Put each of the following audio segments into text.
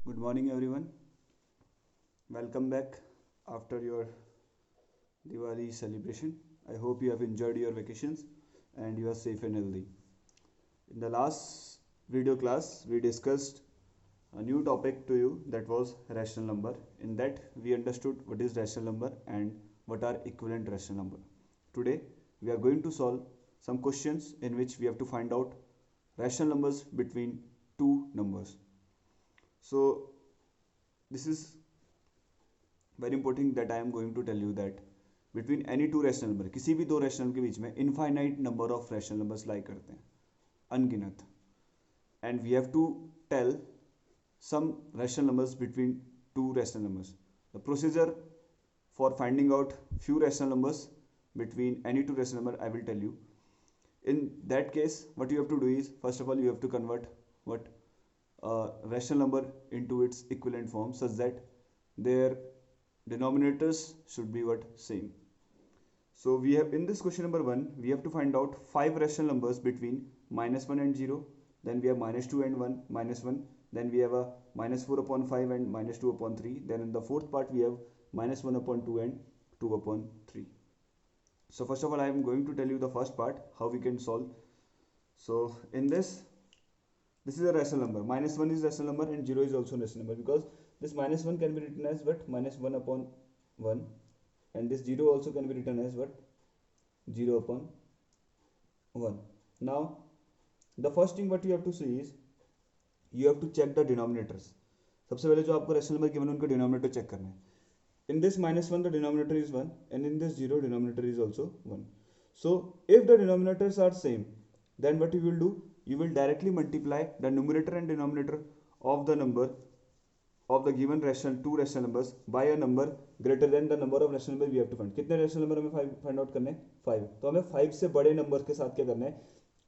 Good morning, everyone. Welcome back after your Diwali celebration. I hope you have enjoyed your vacations and you are safe and healthy. In the last video class, we discussed a new topic to you that was rational number. In that, we understood what is rational number and what are equivalent rational number. Today, we are going to solve some questions in which we have to find out rational numbers between two numbers. So, this is very important that I am going to tell you that between any two rational number किसी भी दो rational के बीच में infinite number of rational numbers lie करते हैं अनगिनत and we have to tell some rational numbers between two rational numbers. The procedure for finding out few rational numbers between any two rational number I will tell you. In that case, what you have to do is, first of all, you have to convert what rational number into its equivalent form such that their denominators should be what same. So we have in this question number 1 we have to find out five rational numbers between -1 and 0, then we have -2 and 1 -1, then we have a -4 upon 5 and -2 upon 3, then in the fourth part we have -1 upon 2 and 2 upon 3. So first of all I am going to tell you the first part how we can solve. So in this is a rational number, -1 is rational number and 0 is also rational number, because this -1 can be written as what -1 upon 1, and this 0 also can be written as what 0 upon 1. Now the first thing what you have to see is you have to check the denominators. सबसे पहले जो आपको rational number given उनका denominator check करना है. In this -1 the denominator is 1 and in this 0 denominator is also 1. So if the denominators are same, then what you will do, you will directly multiply the numerator and denominator of the number of the given rational two rational numbers by a number greater than the number of rational number we have to find. कितने rational number हमें find out करने हैं 5. तो हमें 5 से बड़े number के साथ क्या करना है,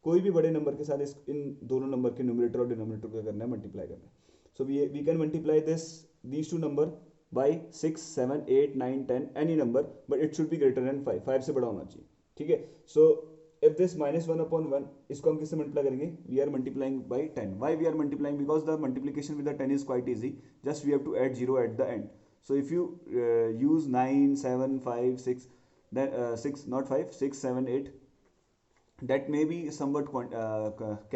कोई भी बड़े नंबर के साथ इन दोनों नंबर के न्यूमरेटर और डिनोमिनेटर को करना है, मल्टीप्लाई करना है. So we can multiply these two number by 6, 7, 8, 9, 10 any number, but it should be greater than 5. 5 से बड़ा होना चाहिए. ठीक है. सो if this -1 upon 1, इसको हम किससे मल्टीप्लाई करेंगे, we are multiplying by 10. Why we are multiplying? Because the multiplication with the 10 is quite easy, just we have to add 0 at the end. So if you use 9, 7, 5, 6, then 6 not 5, 6, 7, 8, that may be somewhat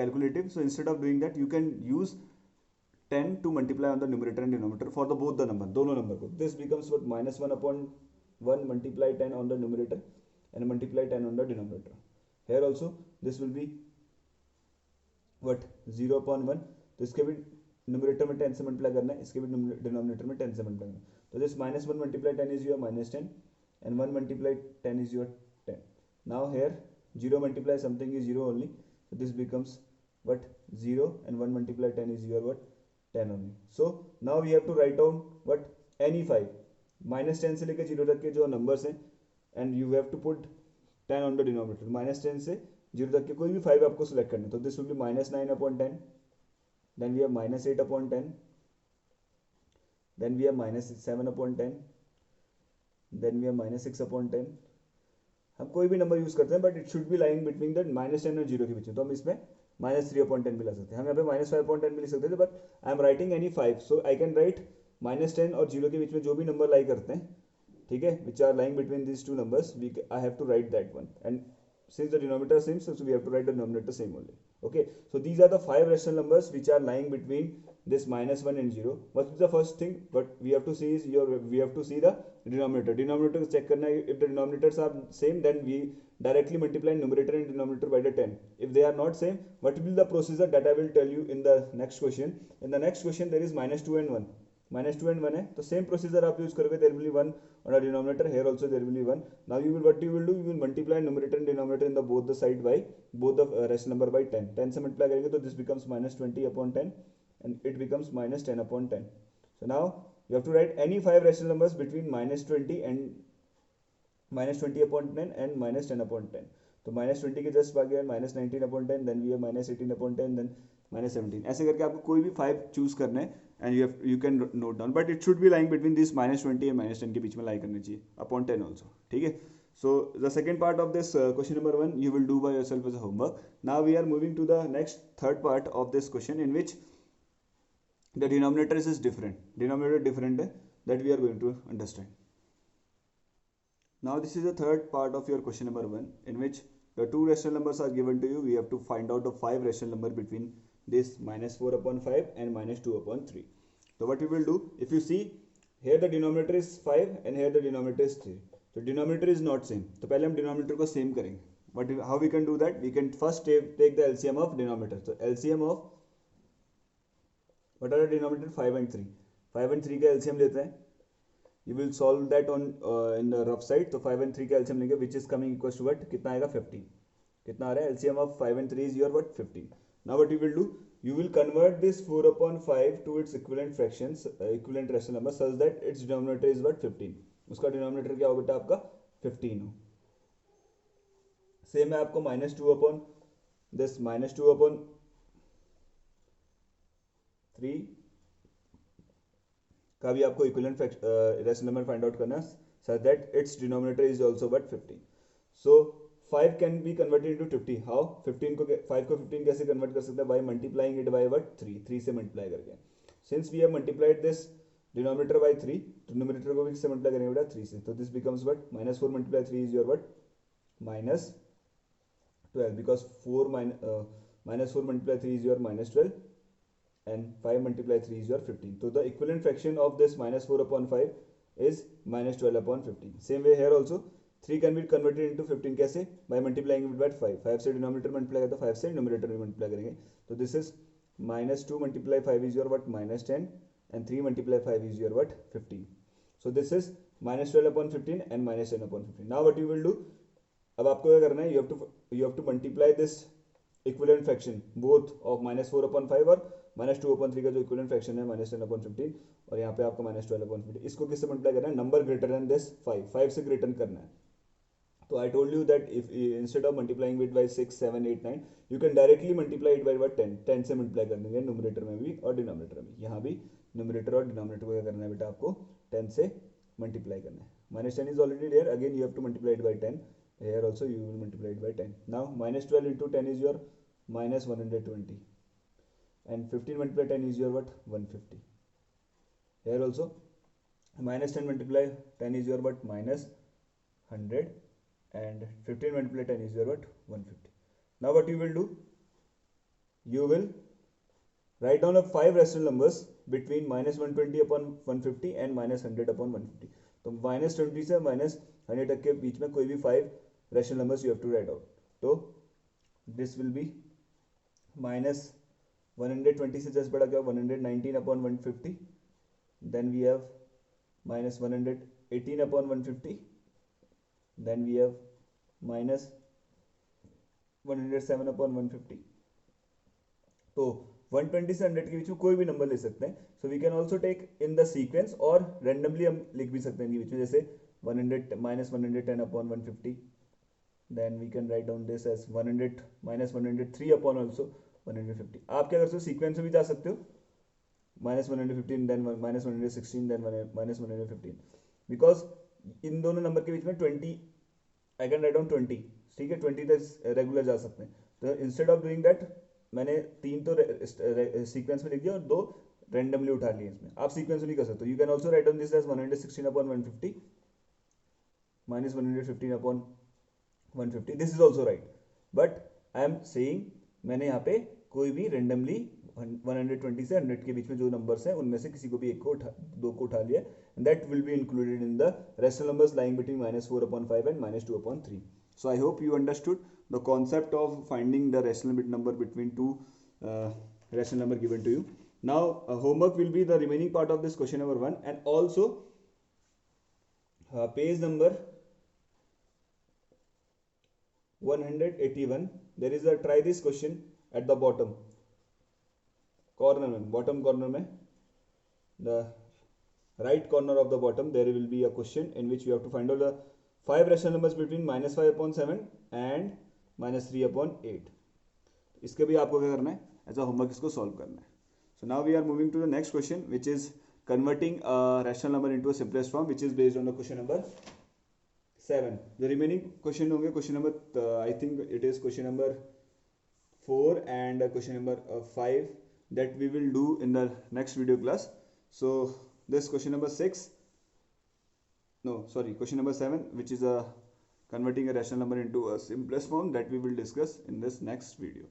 calculative. So instead of doing that, you can use 10 to multiply on the numerator and denominator for the both the number, दोनों number को. This becomes what -1 upon 1 multiply 10 on the numerator and multiply 10 on the denominator. Here also this will be what 0 upon 1. तो इसके भी numerator में 10 से multiply करना है, इसके भी डिनोमिनेटर में 10 से मल्टीप्लाई करना है. तो this -1 multiply 10 is your -10 and 1 multiply 10 is your 10. Now here 0 multiply something is 0 only, so this becomes what 0 and 1 multiply 10 is your what 10 only. So now we have to write down what any 5 -10 से लेकर 0 तक के जो numbers हैं, and you have to put 10 on the denominator. -10 से 0 तक के कोई भी 5 आपको सिलेक्ट करना है. तो this will be -9 upon 10, then we have -8 upon 10, then we have -7 upon 10, then we have -6 upon 10. हम कोई भी नंबर यूज करते हैं, but it should B lying between the -10 और 0 के बीच में. तो हम इसमें -3 upon 10 भी ला सकते हैं. हम यहाँ पे -5 upon 10 भी लिख सकते थे, but I am writing any 5, so I can write -10 और 0 के बीच में जो भी नंबर लाई करते हैं, ठीक है, which are lying between these two numbers, I have to write that one, and since the denominator is same, so we have to write the denominator same only. Okay, so these are the 5 rational numbers which are lying between this -1 and 0. What is the first thing what we have to see is we have to see the denominator check करना है. If the denominators are same, then we directly multiply numerator and denominator by the 10. If they are not same, what will be the procedure, that I will tell you in the next question. In the next question there is -2 and 1. -2 and 1 है, तो same procedure आप use करोगे. there will be 1 on a denominator, here also there will be 1. now you will do, you will multiply numerator and denominator in the both the side by both the rational number by 10. 10 से multiply करेंगे तो this becomes -20 upon 10 and it becomes -10 upon 10. so now you have to write any 5 rational numbers between -20 and -20 upon 10 and -10 upon 10. तो -20 के just आगे -19 upon 10, then we have -18 upon 10, then -17. ऐसे करके आपको कोई भी 5 चूज करना है and you can note down, but it should be lying between this -20 and -10 के बीच में लाई करना चाहिए upon 10 also. ठीक है. So the second part of this question number 1 you will do by yourself as a homework. Now we are moving to the next third part of this question, in which The denominator is different. Denominator different है, that we are going to understand. Now this is the third part of your question number 1, in which the two rational numbers are given to you. We have to find out the 5 rational number between this minus 4 upon 5 and minus 2 upon 3. So what we will do, if you see here the denominator is 5 and here the denominator is 3. So denominator is not same. तो पहले हम denominator को same करेंगे. But how we can do that? We can first take the LCM of denominator. So LCM of what are the denominator 5 and 3. 5 and 3 का LCM लेते हैं. You will solve that on in the rough side. तो 5 and 3 का LCM लेंगे, which is coming equals to what? कितना आएगा 15. कितना आ रहा है? LCM of 5 and 3 is your what? 15. Now what you will do? You will convert this 4 upon 5 to its equivalent fractions, equivalent rational number, such that its denominator is what? 15. उसका denominator क्या हो बेटा आपका? 15 हो. सेम है आपको minus 2 upon this minus 2 upon 3 का भी आपको equivalent rational number find out करना, such that its denominator is also but 15. So 5 can be converted into 50. How? 15 को 5 को 15 कैसे कन्वर्ट कर सकते हैं? By multiplying it by what? 3 से मल्टीप्लाई करके. Since we have multiplied this denominator by 3, तो न्यूमरेटर को भी किससे मल्टीप्लाई करेंगे बेटा? 3 से. तो this becomes what? -4 multiply 3 is your what? -12, because 4 -4 multiply 3 is your -12 and 5 multiply 3 is your 15. So the equivalent fraction of this minus 4 upon 5 is minus 12 upon 15. Same way here also 3 can be converted into 15. कैसे? By multiplying it by 5. 5 से denominator multiply करता, 5 से numerator multiply करेंगे. So this is minus 2 multiply 5 is your what? Minus 10, and 3 multiply 5 is your what? 15. So this is minus 12 upon 15 and minus 10 upon 15. Now what you will do? अब आपको क्या करना है? You have to multiply this equivalent fraction both of minus 4 upon 5 और minus 2 upon 3 का जो equivalent fraction है minus 10 upon 15, और यहाँ पे आपको माइनस 12 अपॉन 15. इसको किससे मल्टीप्लाई करना है? नंबर ग्रेटर देन दिस 5 से ग्रेटर करना है. तो I told you that if instead of multiplying it bye 6, 7, 8, 9 you can directly multiply it by what? 10 से मल्टीप्लाई कर देंगे न्यूमरेटर में भी और डिनोमिनेटर में. यहाँ भी न्यूमरेटर और डिनोमिनेटर को क्या करना है बेटा? आपको 10 से मल्टीप्लाई करना है. Minus 10 is already there, again you have to multiply it by 10. Here also you will multiply it by 10. Now minus 12 into 10 is your minus 120, and 15 multiply 10 is your what? 150. Here also minus 10 multiply 10 is your what? Minus 100, and 15 multiply 10 is your what? 150. Now what you will do? You will write down a 5 rational numbers between minus 120 upon 150 and minus 100 upon 150. तो minus 20 से minus 100 तक के बीच में कोई भी 5 rational numbers you have to write out. तो this will be minus 120 से जस्ट बड़ा क्या? 119 upon 150. Then we have minus 118 upon 150. Then we have minus 107 upon 150. तो 120 से 100 के बीच में कोई भी नंबर ले सकते हैं. So we can also take in the sequence, और रेंडमली हम लिख भी सकते हैं इनके बीच में, जैसे 100 minus 110 upon 150. Then we can write down this as 100 minus 103 upon also 150. आप क्या कर सकते हो? सीक्वेंस में भी जा सकते हो. -115 then -116 then -115, बिकॉज इन दोनों नंबर के बीच में 20 आई कैन राइट डाउन 20. ठीक है, 20 तक रेगुलर जा सकते हैं. तो इंस्टेड ऑफ डूइंग दैट मैंने 3 तो सीक्वेंस में लिख दिया और 2 रेंडमली उठा लिए. इसमें आप सीक्वेंस में नहीं कर सकते. You can also write down this as 116 upon 150 minus 115 upon 150. This is also right, but I am saying मैंने यहाँ पे कोई भी रेंडमली 120 से 100 के बीच में जो नंबर्स हैं उनमें से किसी को भी एक को दो को उठा लिया, and that will be included in the rational numbers lying between -4 upon 5 and -2 upon 3. So I hope you understood the concept of finding the rational bit number between two rational number given to you. Now homework will be the remaining part of this question number 1, and also page number 181. There is a try this question at the bottom corner में, bottom corner में, the right corner of the bottom, there will be a question in which you have to find out the 5 rational numbers between -5 upon 7 and -3 upon 8. इसके भी आपको क्या करना है? As a homework इसको solve करना है. So now we are moving to the next question, which is converting a rational number into a simplest form, which is based on the question number 7. The remaining question होंगे question number I think it is question number 4 and question number 5. that we will do in the next video class. So this question number 6, no sorry, question number 7, which is a converting a rational number into a simplest form, that we will discuss in this next video.